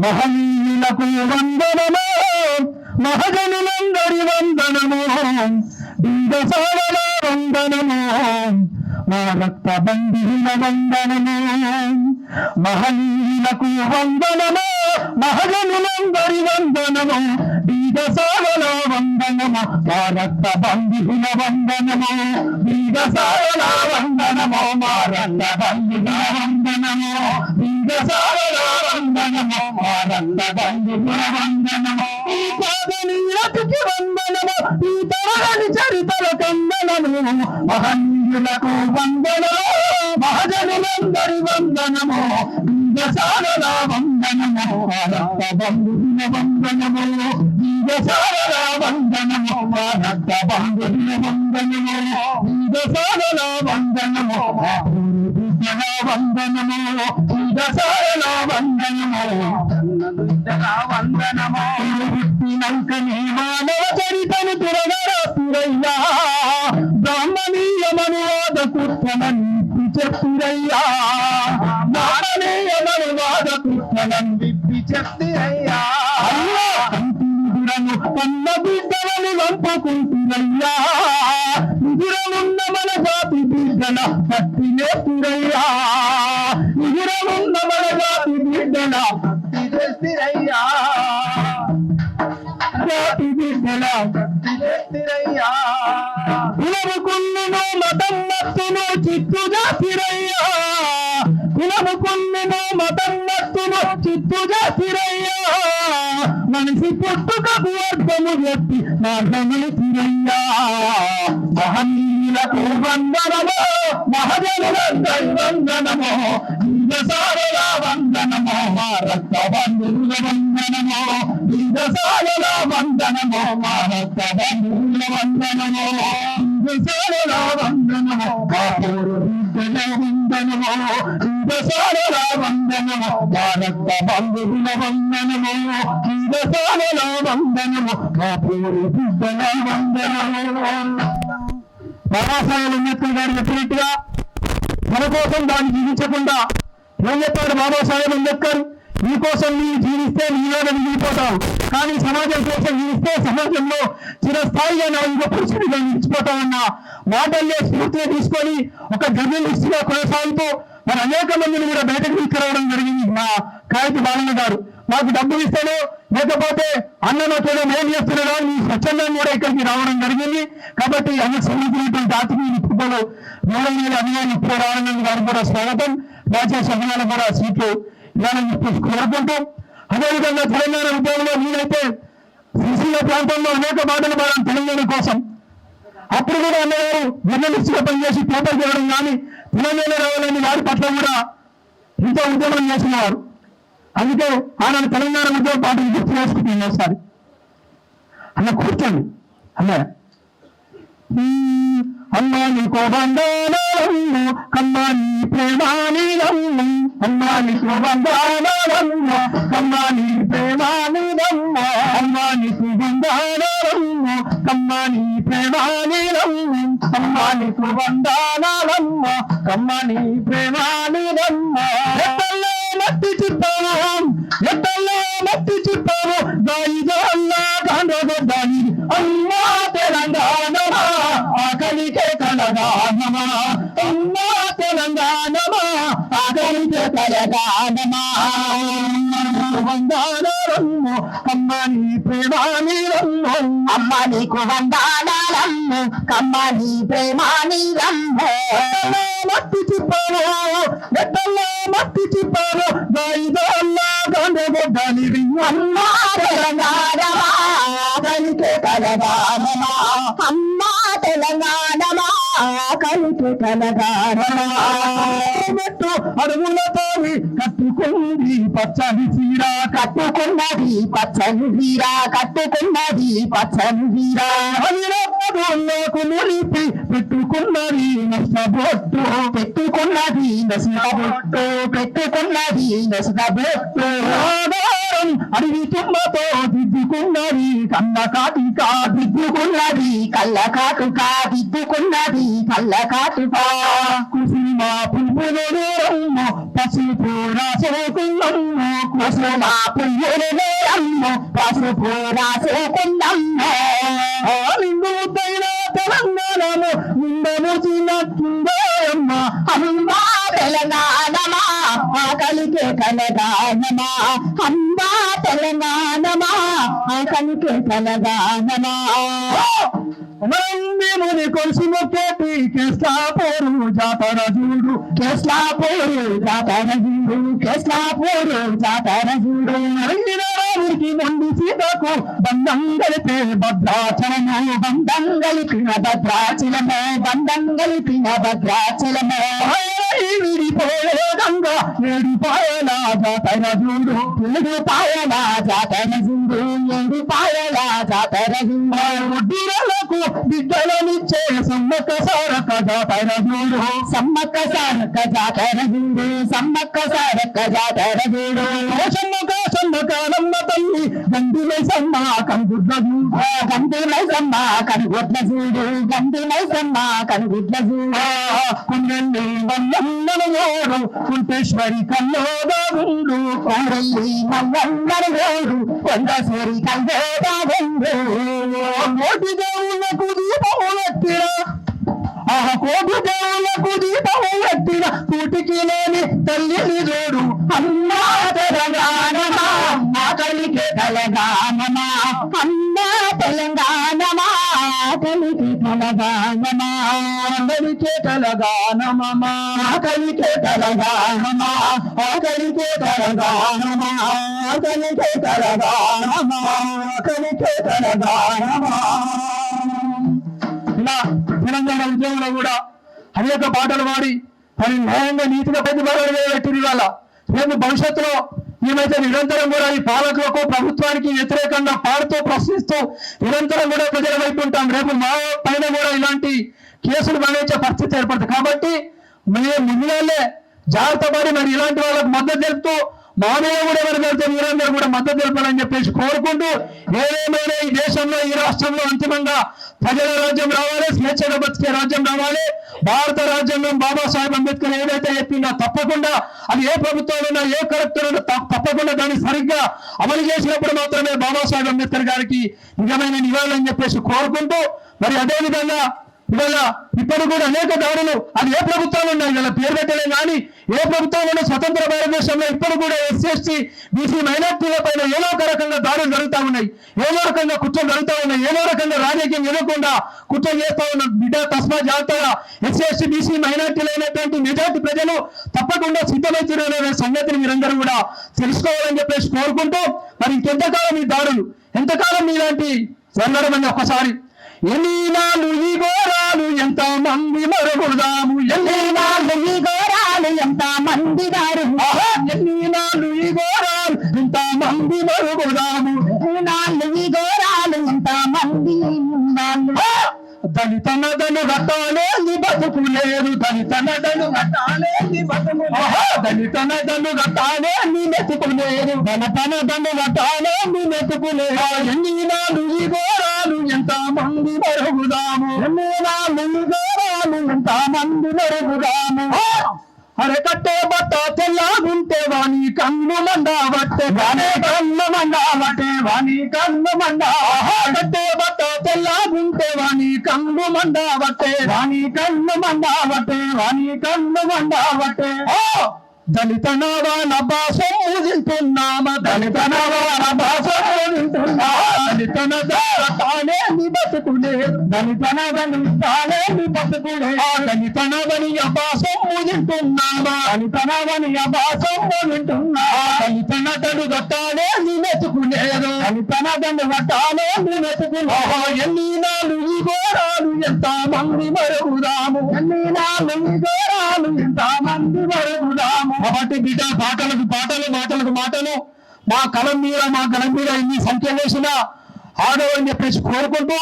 మహనీయులకు వందనము మహజనులందరి వందనము బీదసాల వందనము మా రక్త బంధువుల వందనము మహనీయులకు వందనము మహజనులందరి వందనము బీదసాల వందనము మా రక్త బంధువుల వందనము బీదసాల వందనము మా రక్త బంధువుల వందనము బీదసాల వందనము మా రక్త బంధువుల వందనము ఈ పాదనీయులకి వందనము ఈ తరగని చరితల కందనము మహనీయులకు వందనము మహజనులందరి వందనము బీదసాల వందనము మా రక్త బంధువుల వందనము బీదసాల వందనము మా రక్త బంధువుల వందనము బీదసాల వందనము మా పూర్వీకుల వందనము బీదసాల వందనము వందనము పుట్టినంకనే మానవ చరితను తిరగరాతురయ్యా బ్రాహ్మణీయమనువాద కుట్రనన్ని చెప్పురయ్యా బ్రాహ్మణీయమనువాద కుట్రనన్ని చెప్తిరయ్యా కంటిను కన్న బిడ్డలను వంపుకుంటురయ్యా నిజురమున్న మన జాతి బిడ్డల పట్టి నేర్పురయ్యా నిజురమున్న మన జాతి బిడ్డల పట్టి చేస్తురయ్యా జాతి బిడ్డల పట్టి చేస్తురయ్యా కులముకున్నును మతం మత్తును చిత్తు జాతిరయ్యా కులముకున్నును మతం మత్తును చిత్తు జాతిరయ్యా మనిషి పుట్టుకకు అర్థము చెప్పి మార్గములు తిరయ్యా మహనీయులకు వందనము మహజనులందరి వందనము బీదసాల వందనము మా రక్త బంధువుల వందనము బీదసాల వందనము మా రక్త బంధువుల వందనము బీదసాల వందనము మా పూర్వీకుల వందనము బీదసాల వందనము మా రక్త బంధువుల వందనము బీదసాల వందనము మా పూర్వీకుల వందనము. బాబాసాహెబ్ అంబేద్కర్ గారు చెప్పినట్టుగా మన కోసం దాన్ని జీవించకుండా ఏం చెప్పాడు బాబాసాహెబ్ అంబేద్కర్? నీకోసం నీవు జీవిస్తే నీలోనే మిగిలిపోతావు, కానీ సమాజం కోసం జీవిస్తే సమాజంలో చిరస్థాయిగా నా ఇంకో పురుషుడిగా నిలిచిపోతామన్న మాటల్లో స్ఫూర్తిగా తీసుకొని ఒక జర్నలిస్టుగా కొనసాగుతూ మరి అనేక మందిని కూడా బయటకు తీసుకురావడం జరిగింది మా కాయతి బాలన్న గారు. మాకు డబ్బు ఇస్తాడు లేకపోతే అన్నతోనే ఏం చేస్తున్నాడో నీ స్వచ్ఛందంగా కూడా ఇక్కడికి రావడం జరిగింది. కాబట్టి అందుకు సంబంధించినటువంటి ఆత్మీయ నిపుణులు మూలంగా అభిమాని ఇప్పుడు రావడం గారికి కూడా స్వాగతం, దయచేసి అభిమానులు కూడా సీట్లు ఇవ్వాలని చెప్పేసి కోరుకుంటూ, అదేవిధంగా తెలంగాణ ఉద్యోగంలో నేనైతే సిరిసిల్ల ప్రాంతంలో అనేక మాటలు పడాను తెలంగాణ కోసం. అప్పుడు కూడా అన్నగారు జర్నలిస్టుగా పనిచేసి పేపర్ చేయడం కానీ తెలంగాణ రావాలని వారి పట్ల కూడా ఎంతో ఉద్యమం చేస్తున్నారు. అందుకే ఆనాడు తెలంగాణ ఉద్యోగ పార్టీని గుర్తు చేసుకుంటున్నాను ఒకసారి. అన్న కూర్చోండి అన్న. అమ్మా నీకో బంధాలమ్ము కమ్మా నీ ప్రేమానిదమ్ము, అమ్మా నీకో బంధాలమ్ము కమ్మా నీ ప్రేమానిదమ్ము, అమ్మా నీకు బంధాలమ్ము కమ్మా నీ ప్రేమానిదమ్ము, అమ్మా నీకు బంధాలమ్ము కమ్మా నీ ప్రేమానిదమ్ము. ఎట్టల్లో మట్టి చిప్పావు ఎట్టల్లో మట్టి చిప్పావు దాయిదల్లా కాండ్రగొద్దాని అమ్మా తెలంగాణమా ఆకలికే కలగానమా, అమ్మా తెలంగాణమా ఆకలికే కలగానమా. వందాలమ్ము కమ్మా నీ ప్రేమానిదమ్ము, అమ్మా నీకు వందాలమ్ము కమ్మా నీ ప్రేమానిదమ్ము. మట్టి చిప్పావు ఎట్టల్లో మట్టి చిప్పావు దాయిదల్లా కాండ్రగొద్దాని అమ్మా తెలంగాణమా ఆకలికే కలగానమా, అమ్మా తెలంగాణమా ఆకలికే కలగానమా. అడుగులతో కట్టుకుంది పచ్చని చీర కట్టుకున్నది పచ్చని చీర కట్టుకున్నది పచ్చని చీర నాకు నిలిపి పెట్టుకున్నది నష్టబొట్టు పెట్టుకున్నది నష్టబొట్టు పెట్టుకున్నది నష్టబొట్టు. అడివి తుమ్మతో దిద్దుకున్నది కళ్ళ కాటుకా దిద్దుకున్నది కళ్ళ కాటుకా దిద్దుకున్నది కళ్ళ కాటుకా. కృషి కుసుమ పువ్వులు రమ్ము పసుపు రాసుకున్నమ్ము కుసుమ పువ్వులు రమ్ము పసుపు రాసుకున్నమ్ము నిండు ముద్దైన తెలంగాణము నిండముచినట్టుందో అమ్మ అమ్మా తెలంగాణమా ఆకలికే కలగానమా అమ్మా తెలంగాణమా ఆకలికే కలగానమా ముని కొలుసు మొక్కేటి కేస్లాపూరు జాతర చూడు కేస్లాపూరు జాతర చూడు కేస్లాపూరు జాతర చూడు రాముడికి మొండి సీతకు బంధం కలిపే భద్రాచలము బంధం కలిపిన భద్రాచలము బంధం కలిపిన భద్రాచలము విడిపోయే గంగ ఏడుపాయల జాతర చూడు ఏడుపాయల జాతర చూడు ఏడుపాయల జాతర చూడు ఒడ్డిరలకు బిడ్డలనిచ్చే సమ్మక్క సారక్క జాతర చూడు సమ్మక్క సారక్క జాతర చూడు సమ్మక్క సారక్క జాతర చూడు సమ్మకాలమ్మ తల్లి గండిలై సమ్మ కనుగుడ్ల చూడు గండిలై సమ్మ కనుగుడ్ల చూడు గండిలై సమ్మ కనుగుడ్ల చూడు కుండల్లి మల్లన్నడు కుంటేశ్వరి కల్లోదాగుండు కొండల్లి మల్లన్నడు కొండేశ్వరి కల్లోదాగుండు కోటి దేవులకు దీపము పెట్టిన కోటి దేవులకు దీపము పెట్టిన కూటికి లేని తల్లిని చూడు అమ్మా తెలంగాణమా ఆకలికే తెలంగాణమా అమ్మా తెలంగాణమా ఆకలికే తెలంగాణమా ఆకలికే తెలంగాణమా ఆకలికే తెలంగాణమా ఆకలికే తెలంగాణమా ఆకలికే తెలంగాణమా ఆకలికే తెలంగాణమా ఇలా తెలంగాణ ఉద్యమంలో కూడా అనేక పాటలు పాడి మరి న్యాయంగా నీతిగా ప్రతిపాదన పెట్టింది ఇవాళ రేపు భవిష్యత్తులో మేమైతే నిరంతరం కూడా ఈ పాలకులకు ప్రభుత్వానికి వ్యతిరేకంగా పాడుతూ ప్రశ్నిస్తూ నిరంతరం కూడా ప్రజల వైపు ఉంటాం. రేపు మా పైన కూడా ఇలాంటి కేసులు మరణించే పరిస్థితి ఏర్పడుతుంది. కాబట్టి మేము ముందుగానే జాగ్రత్త పడి మరి ఇలాంటి వాళ్ళకు మద్దతు తెలుపుతూ మా మీద కూడా ఎవరికైతే మీరందరూ కూడా మద్దతు తెలపాలని చెప్పేసి కోరుకుంటూ ఏదేమైనా ఈ దేశంలో ఈ రాష్ట్రంలో అంతిమంగా ప్రజల రాజ్యం రావాలి, స్వేచ్ఛగా బతికే రాజ్యం రావాలి. భారత రాజ్యాంగం బాబాసాహెబ్ అంబేద్కర్ ఏదైతే చెప్పిందో తప్పకుండా అది ఏ ప్రభుత్వంలో ఏ కలెక్టర్ తప్పకుండా దాన్ని సరిగ్గా అమలు చేసినప్పుడు మాత్రమే బాబాసాహెబ్ అంబేద్కర్ గారికి నిజమైన నివాళులని చెప్పేసి కోరుకుంటూ మరి అదేవిధంగా ఇవాళ ఇప్పుడు కూడా అనేక దాడులు అది ఏ ప్రభుత్వాలు ఉన్నాయి ఇవాళ పేరు పెట్టలే కానీ ఏ ప్రభుత్వంలో స్వతంత్ర భారతదేశంలో ఇప్పుడు కూడా ఎస్సీ బీసీ మైనార్టీల పైన ఏదో ఒక రకంగా దాడులు జరుగుతూ ఉన్నాయి, ఏదో రకంగా కుట్రలు జరుగుతూ ఉన్నాయి, ఏదో రకంగా రాజకీయం ఎదురకుండా కుట్రలు చేస్తూ ఉన్న బిడ్డ తస్మా జాగ్రత్తగా ఎస్సీ బీసీ మైనార్టీలు అయినటువంటి మెజార్టీ ప్రజలు తప్పకుండా సిద్ధమవుతున్న సంగతిని మీరందరూ కూడా తెలుసుకోవాలని చెప్పేసి కోరుకుంటూ మరి ఇంకెంతకాలం ఈ దాడులు ఎంతకాలం ఇలాంటి సందర్భంగా ఒక్కసారి ఎన్ని నాళ్ళు ఈ ఘోరాలు ఎంత మంది మరుగుదాము ఎన్ని నాళ్ళు ఈ ఘోరాలు ఎంత మంది దారు ఎన్ని నాళ్ళు ఈ ఘోరాలు ఎంత మంది మరుగుదాము ఎన్ని నాళ్ళు ఈ ఘోరాలు ఎంత మంది దళిత నదను గట్టాలేని బతుకు లేదు దళిత నదను గట్టాలేని బతుకు దళిత నదను గట్టాలేని మెతుకు లేదు దళిత నదను గట్టాలేని మెతుకు లేదు ఎన్ని నాళ్ళు ఈ ఘోరాలు ఎంత మంది మరుగుదాము ఎన్ని నాళ్ళు ఈ ఘోరాలు ఎంత మంది మరుగుదాము అరే కట్టే బట్ట తెల్లగుంటే వాణి కన్ను మండబట్టే వాణి కన్ను మండబట్టే వాణి కన్ను మండ కట్టే బట్ట తెల్లగుంటే వాణి కన్ను మండబట్టే వాణి కన్ను మండబట్టే వాణి కన్ను మండబట్టే దళిత నవాల భాషము తింటున్నామ దళిత నవాల భాషము తింటున్నామ దళిత నదానే బతుకులే దళిత నదని తానే బతుకులే దళిత నవని భాషము తింటున్నామ దళిత నవని భాషము తింటున్నామ దళిత నదను గట్టానే మెతుకులేదు దళిత నదను గట్టానే మెతుకులే ఎన్ని నాళ్ళు ఈ ఘోరాలు ఎంత మంది మరుగుదాము ఎన్ని నాళ్ళు ఈ ఘోరాలు ఎంత మంది మరుగుదాము కాబట్టి బిడ్డ పాటలకు పాటలు మాటలకు మాటలు మా కలం మీద ఇన్ని సంఖ్య వేసిన ఆడవని చెప్పేసి కోరుకుంటూ